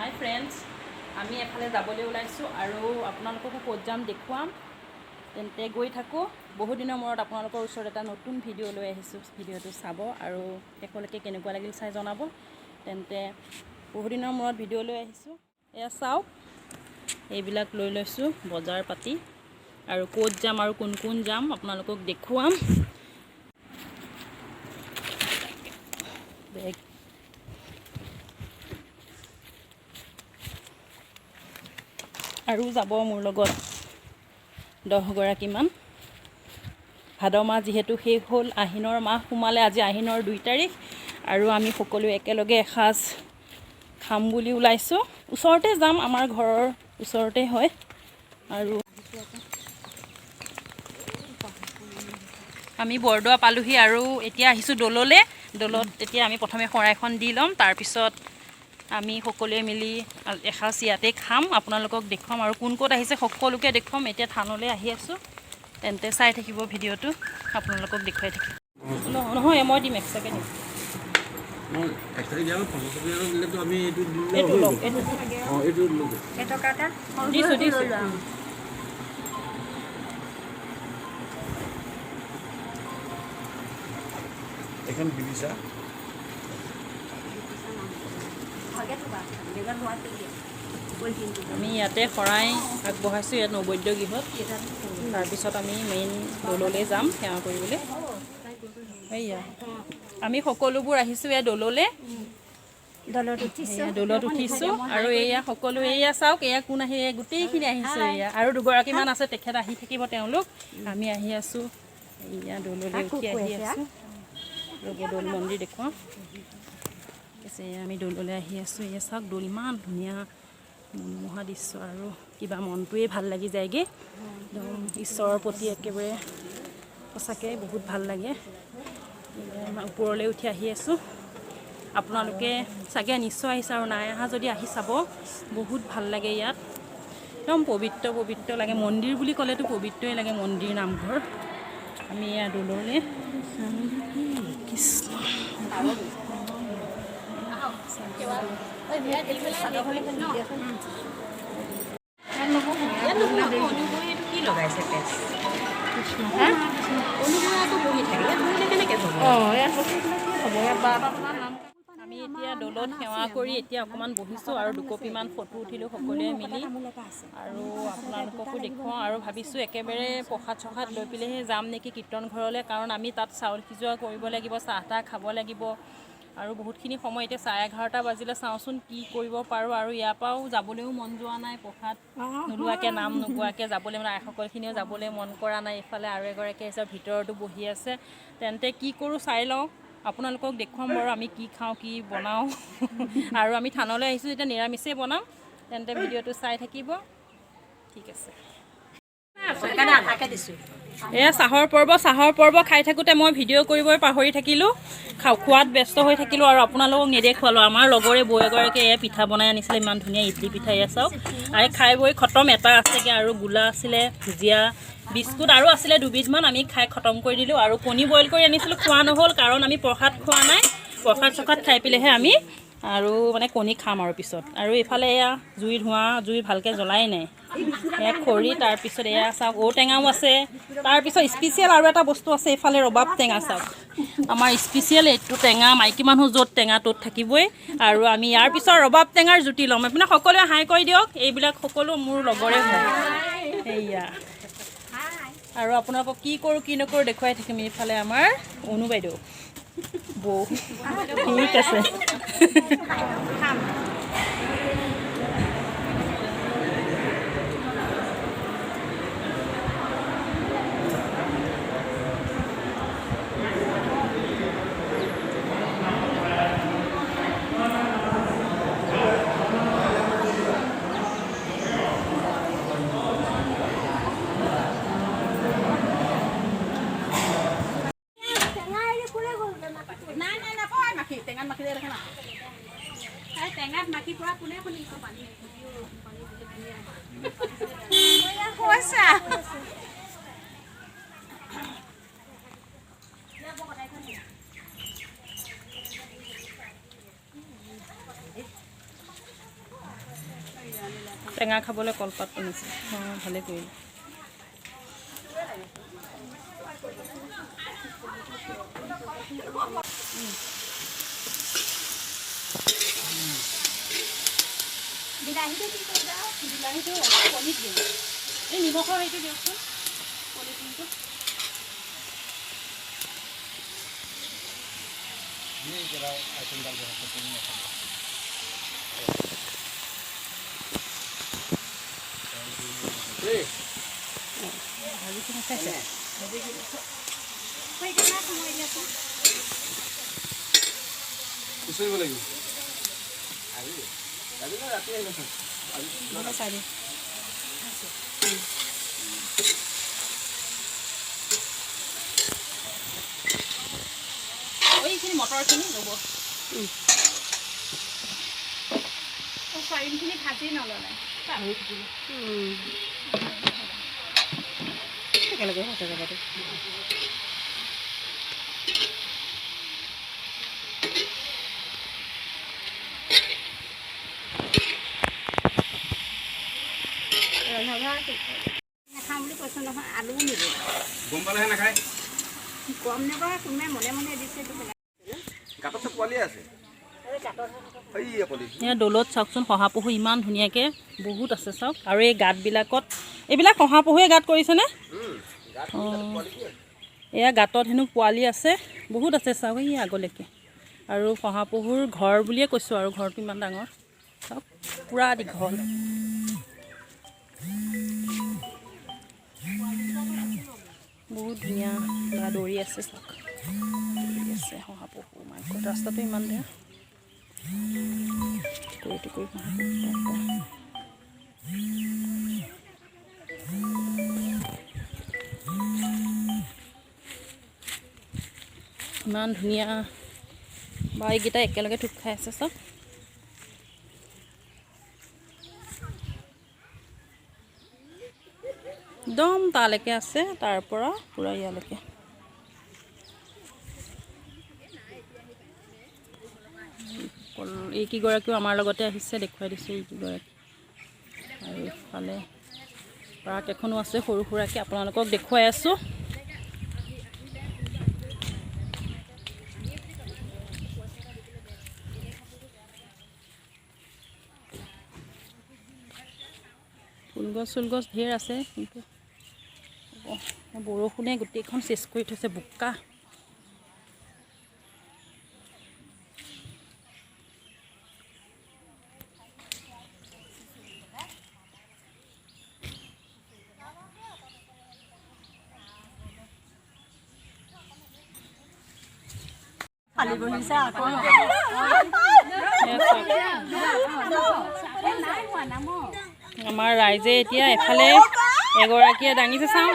হাই friends, আমি এফালে যাবলৈ ওলাইছোঁ আৰু আপোনালোককো ক'ত যাম দেখুৱাম। তেন্তে গৈ থাকোঁ। বহু দিনৰ মূৰত আপোনালোকৰ ওচৰত এটা নতুন ভিডিঅ' লৈ আহিছোঁ। ভিডিঅ'টো চাব আৰু শেষলৈকে কেনেকুৱা লাগিল চাই জনাব। তেন্তে বহুদিনৰ মূৰত ভিডিঅ' লৈ আহিছোঁ। এয়া চাওক, এইবিলাক লৈ লৈছোঁ বজাৰ পাতি আৰু ক'ত যাম আৰু কোন কোন যাম আপোনালোকক দেখুৱাম। বেগ আৰু যাব মোৰ লগত 10 গৰাকীমান। ভাদ মাহ যিহেতু শেষ হ'ল, আহিনৰ মাহ সোমালে। আজি আহিনৰ 2 তাৰিখ আৰু আমি সকলোৱে একেলগে এসাঁজ খাম বুলি ওলাইছোঁ। ওচৰতে যাম, আমাৰ ঘৰৰ ওচৰতে হয়। আৰু আমি বৰদোৱা পালোহি আৰু এতিয়া আহিছোঁ দৌললৈ। দৌলত এতিয়া আমি প্ৰথমে শৰাইখন দি ল'ম, তাৰপিছত আমি সকলোৱে মিলি এসাঁজ ইয়াতে খাম। আপোনালোকক দেখুৱাম আৰু কোন ক'ত আহিছে সকলোকে দেখুৱাম। এতিয়া থানলৈ আহি আছোঁ, তেন্তে চাই থাকিব ভিডিঅ'টো, আপোনালোকক দেখুৱাই থাকিম। নহয়, মই দিম, এক্সট্ৰাকৈ দিম। দিছোঁ। এখন বিদিছা আমি ইয়াতে শৰাই আগবঢ়াইছোঁ, ইয়াত নৈবদ্য গৃহত। তাৰপিছত আমি মেইন দৌললৈ যাম সেৱা কৰিবলৈ। এয়া আমি সকলোবোৰ আহিছোঁ এয়া দৌললৈ। দৌলত উঠিছোঁ আৰু এয়া সকলো, এয়া চাওক, এয়া কোন আহি, গোটেইখিনি আহিছোঁ। এয়া আৰু 2গৰাকীমান আছে, তেখেত আহি থাকিব তেওঁলোক। আমি আহি আছোঁ এয়া দৌললৈ উঠি আহি আছোঁ। দৌল মন্দিৰ দেখুৱাওঁ। আছে আমি দৌললৈ আহি আছোঁ। এয়া চাওক, দৌল ইমান ধুনীয়া মনোমোহা দৃশ্য আৰু কিবা মনটোৱে ভাল লাগি যায়গৈ। একদম ঈশ্বৰৰ প্ৰতি একেবাৰে সঁচাকৈ বহুত ভাল লাগে। ওপৰলৈ উঠি আহি আছোঁ। আপোনালোকে চাগে নিশ্চয় আহিছে আৰু নাই অহা যদি আহি চাব, বহুত ভাল লাগে ইয়াত। একদম পবিত্ৰ পবিত্ৰ লাগে। মন্দিৰ বুলি ক'লেতো পবিত্ৰই লাগে, মন্দিৰ নামঘৰ। আমি এয়া দৌললৈ কৃষ্ণ কি লগাইছে আমি এতিয়া দৌলত সেৱা কৰি এতিয়া অকণমান বহিছোঁ আৰু 2 কপিমান ফটো উঠিলোঁ সকলোৱে মিলি। আৰু আপোনালোককো দেখুৱাওঁ আৰু ভাবিছোঁ একেবাৰে প্ৰসাদ চসাদ লৈ পেলাইহে যাম নেকি কীৰ্তন ঘৰলৈ, কাৰণ আমি তাত চাউল সিজোৱা কৰিব লাগিব, চাহ তাহ খাব লাগিব আৰু বহুতখিনি সময়। এতিয়া 11:30 বাজিলে, চাওঁচোন কি কৰিব পাৰোঁ। আৰু ইয়াৰ পৰাও যাবলৈও মন যোৱা নাই, প্ৰসাদ নোলোৱাকৈ, নাম নোগোৱাকৈ যাবলৈ মানে আইসকলখিনিও যাবলৈ মন কৰা নাই। এইফালে আৰু এগৰাকী আছে, ভিতৰতো বহি আছে। তেন্তে কি কৰোঁ চাই লওঁ, আপোনালোকক দেখুৱাম বাৰু আমি কি খাওঁ, কি বনাওঁ। আৰু আমি থানলৈ আহিছোঁ যেতিয়া নিৰামিষেই বনাম। তেন্তে ভিডিঅ'টো চাই থাকিব। ঠিক আছে। এয়া চাহৰ পৰ্ব খাই থাকোঁতে মই ভিডিঅ' কৰিবই পাহৰি থাকিলোঁ, খোৱাত ব্যস্ত হৈ থাকিলোঁ আৰু আপোনালোকক নেদেখুৱালোঁ। আমাৰ লগৰে বৌ এগৰাকীয়ে এয়া পিঠা বনাই আনিছিলে, ইমান ধুনীয়া ইডলি পিঠা। এয়া চাওক, আৰু খাই বৈ খতম। এটা আছেগৈ আৰু গোলা আছিলে, ভুজিয়া, বিস্কুট আৰু আছিলে 2বিধমান। আমি খাই খতম কৰি দিলোঁ। আৰু কণী বইল কৰি আনিছিলোঁ, খোৱা নহ'ল কাৰণ আমি প্ৰসাদ খোৱা নাই। প্ৰসাদ চসাদ খাই পেলাইহে আমি আৰু মানে কণী খাম আৰু পিছত। আৰু এইফালে এয়া জুই ভালকৈ জ্বলাই নাই, এয়া খৰি। তাৰপিছত এয়া চাওক, ঔটেঙাও আছে। তাৰপিছত স্পেচিয়েল আৰু এটা বস্তু আছে, এইফালে ৰবাব টেঙা। চাওক, আমাৰ স্পেচিয়েল এইটো টেঙা, মাইকী মানুহ য'ত টেঙা ত'ত থাকিবই। আৰু আমি ইয়াৰ পিছত ৰবাব টেঙাৰ জুতি ল'ম। আপুনি সকলোৱে হাই কৰি দিয়ক। এইবিলাক সকলো মোৰ লগৰে হয়। সেয়া আৰু আপোনালোকক কি কৰোঁ কি নকৰোঁ দেখুৱাই থাকিম। এইফালে আমাৰ অনু বাইদেউ, বৌ। ঠিক আছে। টেঙাত মাখি পৰা কোনে শুনিছে? পানী টেঙা খাবলৈ কলপাত আনিছে। অঁ ভালে কৰিলে। বিলাহীটো কণীত দিওঁ। এই নিমখৰ সেইটো দিয়কচোন পলিথিনটো। ভাজিখিনি খাইছে? খুচৰিব লাগিব আজি আজি ৰাতি আহিলে চাই দিম। এইখিনি মটৰখিনি ল'ব। চয়াবিনখিনি ভাজি নল'লে একেলগে হৈছে জেগাটো। নাখাওঁ বুলি কৈছোঁ নহয়, আলুও নিব গম পালেহে নাখায়। গম নাপাওঁ কোনোবাই মনে মনে দিছে এইটো গাঁতত পোৱালি আছে। এয়া দৌলত চাওকচোন শহাপহু ইমান ধুনীয়াকৈ বহুত আছে চাওক। আৰু এই গাঁতবিলাকত এইবিলাক শহাপহুৱে গাঁত কৰিছেনে? অঁ এয়া গাঁতত হেনো পোৱালি আছে বহুত আছে চাওক এই আগলৈকে। আৰু শহাপহুৰ ঘৰ বুলিয়ে কৈছোঁ আৰু ঘৰটো ইমান ডাঙৰ চাওক পূৰা দীঘল। বহুত ধুনীয়া বা দৌৰি আছে চাওক। দৌৰি আছে শহাপহু মাইকত। ৰাস্তাটো ইমান বেয়া। টুকুৰি ইমান ধুনীয়া বা এইকেইটা একেলগে থুপ খাই আছে চব। একদম তালৈকে আছে, তাৰ পৰা পূৰা ইয়ালৈকে। এইকেইগৰাকীও আমাৰ লগতে আহিছে, দেখুৱাই দিছোঁ এইকেইগৰাকী। আৰু ইফালে পাৰ্ক এখনো আছে সৰু সুৰাকৈ, আপোনালোকক দেখুৱাই আছোঁ। ফুলগছ চুলগছ ঢেৰ আছে, কিন্তু বৰষুণে গোটেইখন চেচ কৰি থৈছে, বোকা। আমাৰ ৰাইজে এতিয়া এফালে এগৰাকীয়ে দাঙিছে চাওঁ।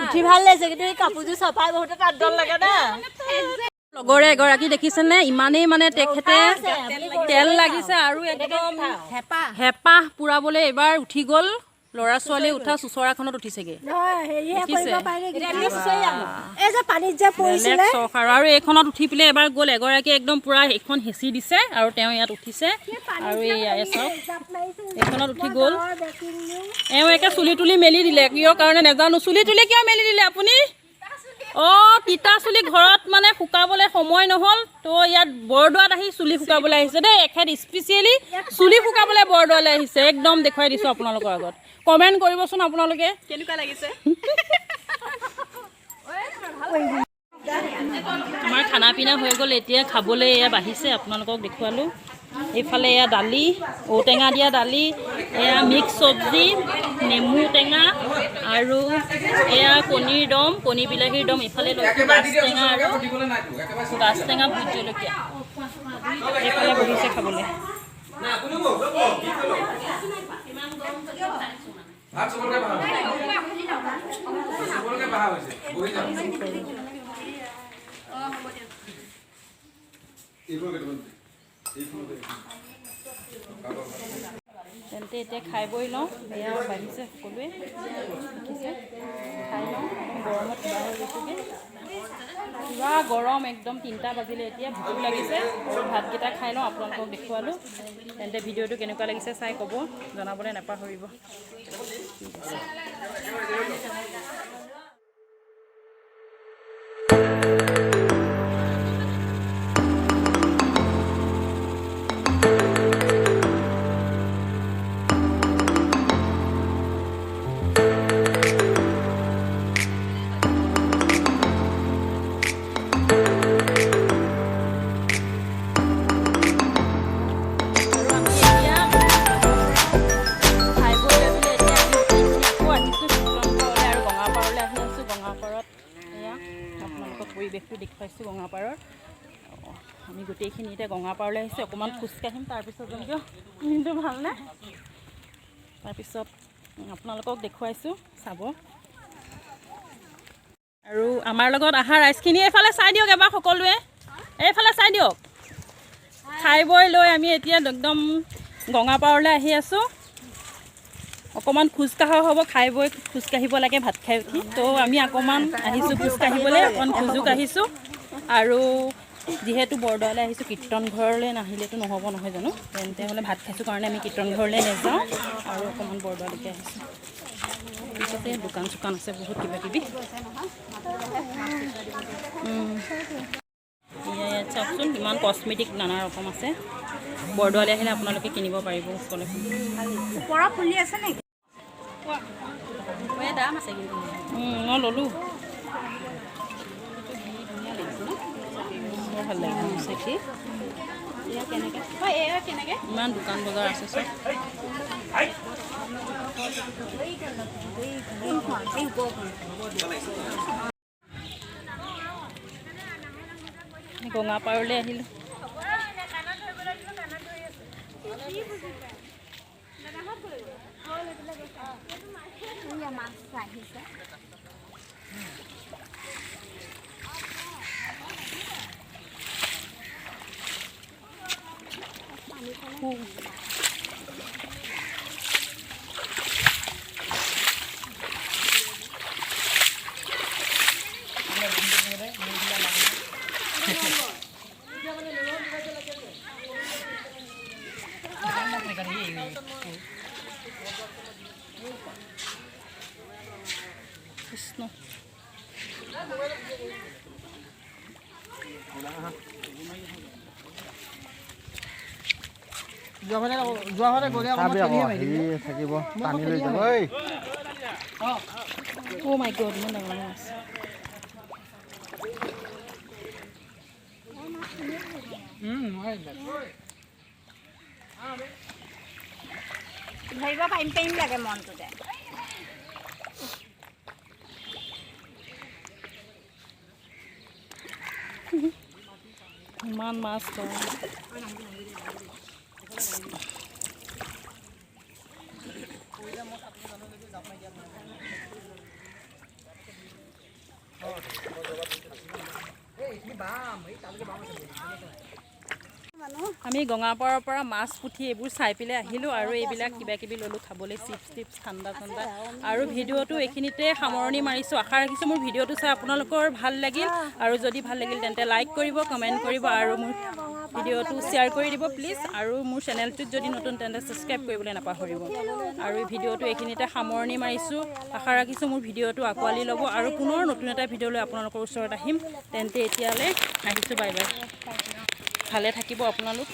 উঠি ভাল লাগিছে, কিন্তু এই কাপোৰযোৰ চপাই বহুতে তাত দল লাগে না। লগৰে এগৰাকী দেখিছেনে? ইমানেই মানে তেখেতে তেল লাগিছে আৰু একদম হেঁপাহ পুৰাবলৈ এবাৰ উঠি গ'ল। ল'ৰা ছোৱালীয়ে উঠা চুচৰাখনত উঠিছেগে। আৰু এইখনত উঠি পেলাই এবাৰ গ'ল এগৰাকী একদম পুৰা এইখন হেঁচি দিছে আৰু তেওঁ ইয়াত উঠিছে। আৰু এই চাওক এইখনত উঠি গ'ল। এওঁ একে চুলি তুলি মেলি দিলে, কিয় কাৰণে নাজানো। চুলি তুলি কিয় মেলি দিলে আপুনি? অঁ তিতা চুলি ঘৰত মানে শুকাবলৈ সময় নহ'ল, তো ইয়াত বৰদোৱাত আহি চুলি শুকাবলৈ আহিছে দেই। এখেত স্পেচিয়েলি চুলি শুকাবলৈ বৰদোৱালৈ আহিছে। একদম দেখুৱাই দিছোঁ আপোনালোকৰ আগত। কমেণ্ট কৰিবচোন আপোনালোকে কেনেকুৱা লাগিছে। আমাৰ খানা পিনা হৈ গ'ল, এতিয়া খাবলৈ এয়া বাঢ়িছে, আপোনালোকক দেখুৱালোঁ। এইফালে এয়া দালি, ঔটেঙা দিয়া দালি, এয়া মিক্স চব্জি, নেমু টেঙা আৰু এয়া কণীৰ দম, কণী বিলাহীৰ দম। এইফালে লৈছোঁ গাজ টেঙা আৰু গাজ টেঙা ভোট জলকীয়া। এইফালে বহিছে খাবলৈ। তেন্তে এতিয়া খাই বৈ লওঁ এয়া বাঢ়িছে সকলোৱে দেখিছে খাই লওঁ গৰমত কিবা হৈ গৈছোগৈ পুৰা গৰম একদম 3টা বাজিলে এতিয়া ভোক লাগিছে ভাতকেইটা খাই লওঁ আপোনালোকক দেখুৱালোঁ তেন্তে ভিডিঅ'টো কেনেকুৱা লাগিছে চাই ক'ব জনাবলৈ নাপাহৰিব ঠিক আছে পৰিৱেশটো দেখুৱাইছোঁ গঙাপাৰৰ আমি গোটেইখিনি এতিয়া গঙাপাৰলৈ আহিছোঁ অকণমান খোজকাঢ়িম তাৰপিছত যেনেকৈ কিন্তু ভালনে তাৰপিছত আপোনালোকক দেখুৱাইছোঁ চাব আৰু আমাৰ লগত অহা ৰাইজখিনি এইফালে চাই দিয়ক এবাৰ সকলোৱে এইফালে চাই দিয়ক খাই বৈ লৈ আমি এতিয়া একদম গঙাপাৰলৈ আহি আছোঁ অকণমান খোজকাঢ়া হ'ব খাই বৈ খোজকাঢ়িব লাগে ভাত খাই উঠি তো আমি অকণমান আহিছোঁ খোজকাঢ়িবলৈ অকণমান খোজো কাঢ়িছোঁ আৰু যিহেতু বৰদোৱালৈ আহিছোঁ কীৰ্তন ঘৰলৈ নাহিলেতো নহ'ব নহয় জানো তেতিয়াহ'লে ভাত খাইছোঁ কাৰণে আমি কীৰ্তন ঘৰলৈ নাযাওঁ আৰু অকণমান বৰদোৱালৈকে আহিছোঁ ঠিক আছে দোকান চোকান আছে বহুত কিবা কিবি ইয়াত চাওকচোন কিমান কচমেটিক নানা ৰকম আছে বৰদোৱালৈ আহিলে আপোনালোকে কিনিব পাৰিব ওচৰলৈ ওপৰত ফুলি আছে নেকি দাম আছে কিন্তু মই ল'লোঁ বৰ ভাল লাগিছে কি কেনেকৈ ইমান দোকান বজাৰ আছে চব গঙাপাৰলৈ আহিলোঁ কৃষ্ণ থাকিব পানী লৈ যাব অ' মাই গড ইমান ডাঙৰ মাছ ধৰিব পাৰিম লাগে মনটোতে ইমান মাছ আমি গঙাপাৰৰ পৰা মাছ পুঠি এইবোৰ চাই পেলাই আহিলোঁ আৰু এইবিলাক কিবা কিবি ল'লোঁ খাবলৈ চিপছ টিপছ ঠাণ্ডা ঠাণ্ডা আৰু ভিডিঅ'টো এইখিনিতে সামৰণি মাৰিছোঁ আশা ৰাখিছোঁ মোৰ ভিডিঅ'টো চাই আপোনালোকৰ ভাল লাগিল আৰু যদি ভাল লাগিল তেন্তে লাইক কৰিব কমেণ্ট কৰিব আৰু মোৰ ভিডিঅ'টো শ্বেয়াৰ কৰি দিব প্লিজ আৰু মোৰ চেনেলটোত যদি নতুন তেন্তে ছাবস্ক্ৰাইব কৰিবলৈ নাপাহৰিব আৰু এই ভিডিঅ'টো এইখিনিতে সামৰণি মাৰিছোঁ আশা ৰাখিছোঁ মোৰ ভিডিঅ'টো আঁকোৱালি ল'ব আৰু পুনৰ নতুন এটা ভিডিঅ' লৈ আপোনালোকৰ ওচৰত আহিম তেন্তে এতিয়ালৈ আহিছোঁ বাই বাই ভালে থাকিব আপোনালোক